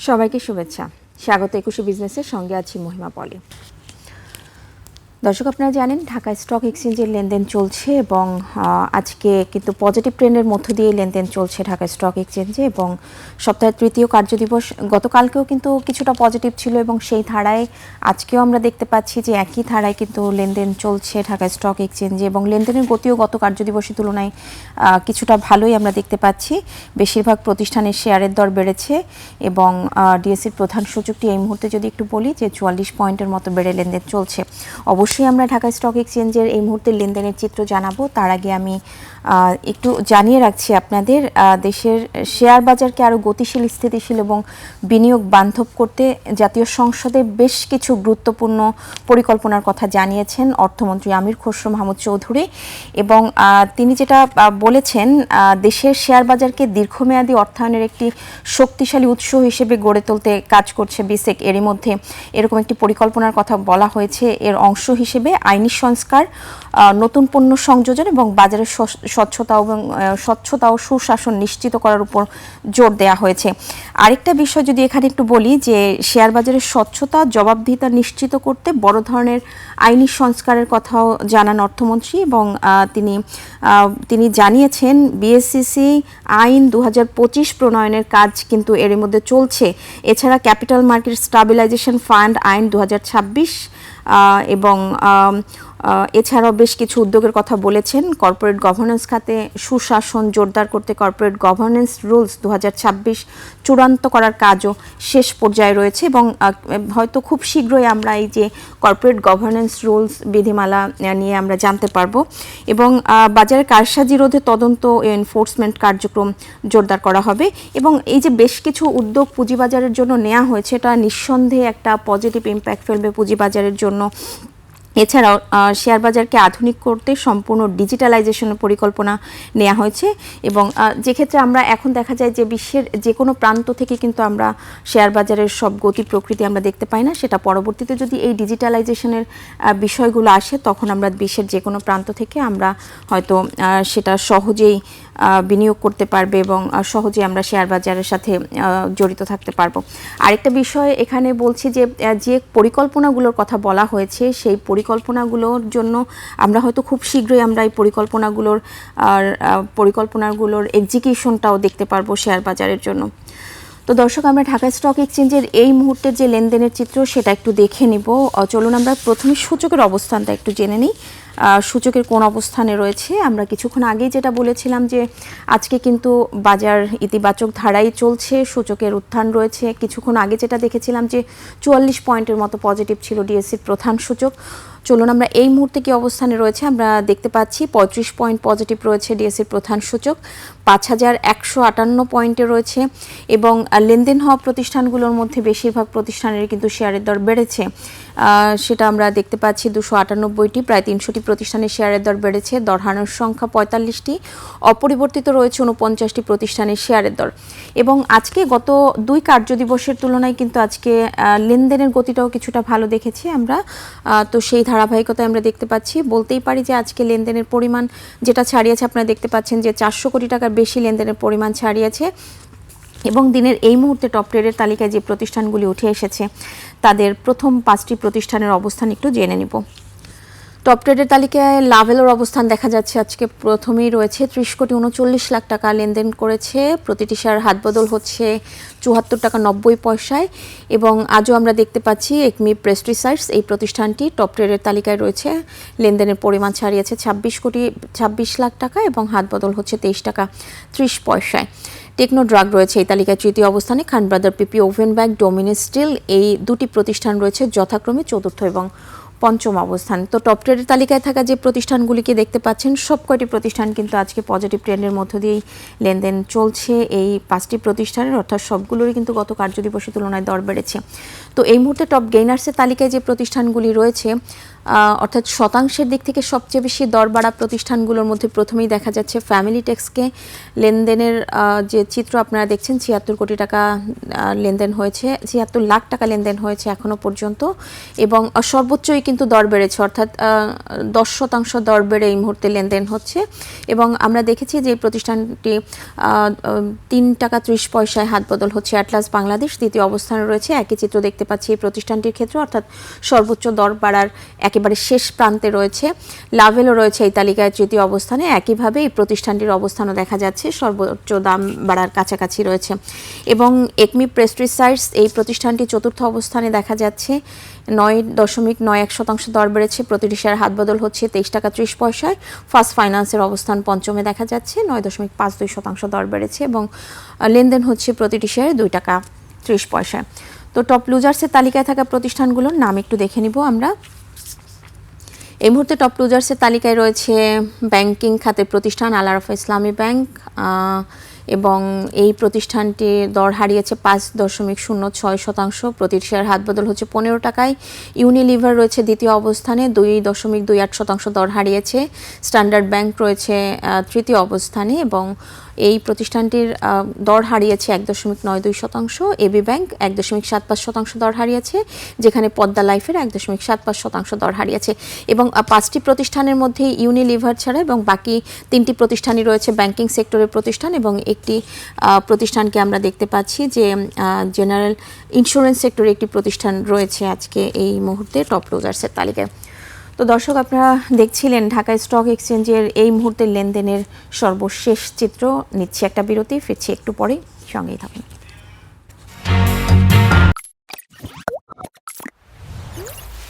সবাইকে শুভেচ্ছা। স্বাগত 21 বিজনেসের সঙ্গে আছি মহিমা পলি। দর্শক, আপনারা জানেন ঢাকা স্টক এক্সচেঞ্জের লেনদেন চলছে এবং আজকে কিন্তু পজিটিভ ট্রেন্ডের মধ্য দিয়ে লেনদেন চলছে ঢাকা স্টক এক্সচেঞ্জে এবং সপ্তাহের তৃতীয় কার্যদিবস গতকালকেও কিন্তু কিছুটা পজিটিভ ছিল এবং সেই ধারায় আজকেও আমরা দেখতে পাচ্ছি যে একই ধারায় কিন্তু লেনদেন চলছে ঢাকা স্টক এক্সচেঞ্জে এবং লেনদেনের গতিও গত কার্যদিবসের তুলনায় কিছুটা ভালোই আমরা দেখতে পাচ্ছি। বেশিরভাগ প্রতিষ্ঠানের শেয়ারের দর বেড়েছে এবং ডিএসসির প্রধান সূচকটি এই মুহূর্তে যদি একটু বলি যে 44 পয়েন্টের মতো বেড়ে লেনদেন চলছে। অবশ্যই আমরা ঢাকা স্টক এক্সচেঞ্জের এই মুহূর্তের লেনদেনের চিত্র জানাবো। তার আগে আমি একটু জানিয়ে রাখছি আপনাদের, দেশের শেয়ার বাজারকে আরও গতিশীল, স্থিতিশীল এবং বিনিয়োগ বান্ধব করতে জাতীয় সংসদে বেশ কিছু গুরুত্বপূর্ণ পরিকল্পনার কথা জানিয়েছেন অর্থমন্ত্রী আমির খসরু মাহমুদ চৌধুরী এবং তিনি যেটা বলেছেন, দেশের শেয়ার বাজারকে দীর্ঘমেয়াদী অর্থায়নের একটি শক্তিশালী উৎস হিসেবে গড়ে তুলতে কাজ করছে বিসেক। এরই মধ্যে এরকম একটি পরিকল্পনার কথা বলা হয়েছে। এর অংশ হিসেবে আইনি সংস্কার, নতুন পণ্য সংযোজন এবং বাজারের স্বচ্ছতা ও সুশাসন নিশ্চিত করার উপর জোর দেওয়া হয়েছে। আরেকটা বিষয় যদি এখানে একটু বলি যে শেয়ার বাজারের স্বচ্ছতা, জবাবদিহিতা নিশ্চিত করতে বড় ধরনের আইনি সংস্কারের কথাও জানান অর্থমন্ত্রী এবং তিনি জানিয়েছেন বিএসসিসি আইন 2025 প্রণয়নের কাজ কিন্তু এর মধ্যে চলছে। এছাড়া ক্যাপিটাল মার্কেট স্টাবিলাইজেশন ফান্ড আইন 2026 এবং এছাড়াও বেশ কিছু উদ্যোগের কথা বলেছেন। কর্পোরেট গভর্নেন্স খাতে সুশাসন জোরদার করতে কর্পোরেট গভর্নেন্স রুলস 2026 চূড়ান্ত করার কাজও শেষ পর্যায়ে রয়েছে এবং হয়তো খুব শীঘ্রই আমরা এই যে কর্পোরেট গভর্নেন্স রুলস বিধিমালা নিয়ে আমরা জানতে পারবো এবং বাজারে কারসাজি রোধে তদন্ত ও এনফোর্সমেন্ট কার্যক্রম জোরদার করা হবে এবং এই যে বেশ কিছু উদ্যোগ পুঁজিবাজারের জন্য নেওয়া হয়েছে, এটা নিঃসন্দেহে একটা পজিটিভ ইম্প্যাক্ট ফেলবে পুঁজিবাজারের জন্য। এছাড়াও শেয়ার বাজারকে আধুনিক করতে সম্পূর্ণ ডিজিটালাইজেশনের পরিকল্পনা নেওয়া হয়েছে এবং যে ক্ষেত্রে আমরা এখন দেখা যায় যে বিশ্বের যে কোনো প্রান্ত থেকে কিন্তু আমরা শেয়ার বাজারের সব গতি প্রকৃতি আমরা দেখতে পাই না, সেটা পরবর্তীতে যদি এই ডিজিটালাইজেশনের বিষয়গুলো আসে তখন আমরা বিশ্বের যে কোনো প্রান্ত থেকে আমরা হয়তো সেটা সহজেই বিনিয়োগ করতে পারবে এবং সহজে আমরা শেয়ার বাজারের সাথে জড়িত থাকতে পারবো। আরেকটা বিষয় এখানে বলছি যে পরিকল্পনাগুলোর কথা বলা হয়েছে, সেই পরিকল্পনাগুলোর জন্য আমরা হয়তো খুব শীঘ্রই আমরা এই পরিকল্পনাগুলোর এক্সিকিউশনটাও দেখতে পারবো শেয়ার বাজারের জন্য। তো দর্শক, আমরা ঢাকা স্টক এক্সচেঞ্জের এই মুহূর্তের যে লেনদেনের চিত্র সেটা একটু দেখে নিব। চলুন আমরা প্রথমে সূচকের অবস্থানটা একটু জেনে নিই। সূচকের কোন অবস্থানে রয়েছে। আমরা কিছুক্ষণ আগেই যেটা বলেছিলাম যে আজকে কিন্তু বাজার ইতিবাচক ধারাই চলছে, সূচকের উত্থান রয়েছে। কিছুক্ষণ আগে যেটা দেখেছিলাম যে 44 পয়েন্টের মতো পজিটিভ ছিল ডিএসসির প্রধান সূচক। চলুন আমরা এই মুহূর্তে কি অবস্থানে রয়েছে আমরা দেখতে পাচ্ছি। 35 পয়েন্ট পজিটিভ রয়েছে ডিএসসির প্রধান সূচক, 5158 পয়েন্টে রয়েছে এবং লেনদেন হওয়া প্রতিষ্ঠানগুলোর মধ্যে বেশিরভাগ প্রতিষ্ঠানের কিন্তু শেয়ারের দর বেড়েছে। সেটা আমরা দেখতে পাচ্ছি 298টি, প্রায় 300টি প্রতিষ্ঠানের শেয়ারের দর বেড়েছে। দর হারানোর সংখ্যা 45টি, অপরিবর্তিত রয়েছে 49টি প্রতিষ্ঠানের শেয়ারের দর এবং আজকে গত 2 কার্যদিবসের তুলনায় কিন্তু আজকে লেনদেনের গতিটাও কিছুটা ভালো দেখেছি আমরা। তো সেই ধারাবাহিকতায় আমরা দেখতে পাচ্ছি, বলতেই পারি যে আজকে লেনদেনের পরিমাণ যেটা ছাড়িয়েছে, আপনারা দেখতে পাচ্ছেন যে 400 কোটি টাকার বেশি লেনদেনের পরিমাণ ছাড়িয়েছে এবং দিনের এই মুহূর্তে টপ ট্রেডের তালিকায় যে প্রতিষ্ঠানগুলি উঠে এসেছে তাদের প্রথম 5টি প্রতিষ্ঠানের অবস্থান একটু জেনে নিব। টপ ট্রেডের তালিকায় লাভেলোর অবস্থান দেখা যাচ্ছে আজকে প্রথমেই রয়েছে, 30 কোটি 39 লাখ টাকা লেনদেন করেছে। প্রতিটি শেয়ার হাত বদল হচ্ছে 74 টাকা 90 পয়সায় এবং আজও আমরা দেখতে পাচ্ছি একমি পেস্টিসাইডস এই প্রতিষ্ঠানটি টপ ট্রেডের তালিকায় রয়েছে। লেনদেনের পরিমাণ ছাড়িয়েছে 26 কোটি 26 লাখ টাকা এবং হাত বদল হচ্ছে 23 টাকা 30 পয়সায়। টেকনো ড্রাগ রয়েছে এই তালিকায় তৃতীয় অবস্থানে। খান ব্রাদার পিপি ওভেন ব্যাগ, ডোমিনিস স্টিল এই দুটি প্রতিষ্ঠান রয়েছে যথাক্রমে চতুর্থ এবং পঞ্চম অবস্থান। তো টপ ট্রেডের তালিকায় থাকা যে প্রতিষ্ঠানগুলিকে দেখতে পাচ্ছেন সব কয়টি প্রতিষ্ঠান কিন্তু আজকে পজিটিভ ট্রেন্ডের মধ্য দিয়েই লেনদেন চলছে। এই 5টি প্রতিষ্ঠানের অর্থাৎ সবগুলোরই কিন্তু গত কার্যদিবসের তুলনায় দর বেড়েছে। তো এই মুহূর্তে টপ গেইনার্সের তালিকায় যে প্রতিষ্ঠানগুলি রয়েছে অর্থাৎ শতাংশের দিক থেকে সবচেয়ে বেশি দর বাড়া প্রতিষ্ঠানগুলোর মধ্যে প্রথমেই দেখা যাচ্ছে ফ্যামিলি টেক্সকে। লেনদেনের যে চিত্র আপনারা দেখছেন, ৭৬ কোটি টাকা লেনদেন হয়েছে, ৭৬ লাখ টাকা লেনদেন হয়েছে এখনো পর্যন্ত, এবং সর্বোচ্চই কিন্তু দর বেড়েছে, অর্থাৎ 10% দর বেড়ে এই মুহূর্তে লেনদেন হচ্ছে। এবং আমরা দেখেছি যে এই প্রতিষ্ঠানটি ৩ টাকা ৩০ পয়সায় হাত বদল হচ্ছে। অ্যাটলাস বাংলাদেশ দ্বিতীয় অবস্থানে রয়েছে। একই চিত্র দেখতে পাচ্ছি এই প্রতিষ্ঠানটির ক্ষেত্রে, অর্থাৎ সর্বোচ্চ দর বাড়ার একেবারে শেষ প্রান্তে রয়েছে। লাভেলও রয়েছে এই তালিকায় তৃতীয় অবস্থানে। একইভাবে এই প্রতিষ্ঠানটির অবস্থানও দেখা যাচ্ছে সর্বোচ্চ দাম বাড়ার কাছাকাছি রয়েছে। এবং একমি পেস্ট্রিসাইডস এই প্রতিষ্ঠানটি চতুর্থ অবস্থানে দেখা যাচ্ছে, ৯.৯১% দর বেড়েছে, প্রতিটি শেয়ার হাত বদল হচ্ছে 23 টাকা 30 পয়সায়। ফার্স্ট ফাইন্যান্সের অবস্থান পঞ্চমে দেখা যাচ্ছে, ৯.52% দর বেড়েছে এবং লেনদেন হচ্ছে প্রতিটি শেয়ারে 2 টাকা 30 পয়সায়। তো টপ লুজার্সের তালিকায় থাকা প্রতিষ্ঠানগুলোর নাম একটু দেখে নিব আমরা। এই মুহূর্তে টপ লুজার্সের তালিকায় রয়েছে ব্যাংকিং খাতের প্রতিষ্ঠান আল আরাফা ইসলামী ব্যাংক, এবং এই প্রতিষ্ঠানটি দর হারিয়েছে 5.06%, প্রতি শেয়ার হাত বদল হচ্ছে 15 টাকায়। ইউনিলিভার রয়েছে দ্বিতীয় অবস্থানে, 2.28% দর হারিয়েছে। স্ট্যান্ডার্ড ব্যাংক রয়েছে তৃতীয় অবস্থানে এবং এই প্রতিষ্ঠানটির দর হারিয়েছে 1.92%। এবি ব্যাংক 1.75% দর হারিয়েছে, যেখানে পদ্মা লাইফের 1.75% দর হারিয়েছে। এবং 5টি প্রতিষ্ঠানের মধ্যে ইউনিলিভার ছাড়া এবং বাকি 3টি প্রতিষ্ঠানই রয়েছে ব্যাংকিং সেক্টরের প্রতিষ্ঠান, এবং একটি প্রতিষ্ঠানকে আমরা দেখতে পাচ্ছি যে জেনারেল ইন্স্যুরেন্স সেক্টরে একটি প্রতিষ্ঠান রয়েছে আজকে এই মুহূর্তে টপ লুজার্সের তালিকায়। তো দর্শক, আপনারা দেখছিলেন ঢাকা স্টক এক্সচেঞ্জের এই মুহূর্তের লেনদেনের সর্বশেষ চিত্র। নিচ্ছি একটা বিরতি, ফিরছি একটু পরে, সঙ্গেই থাকুন।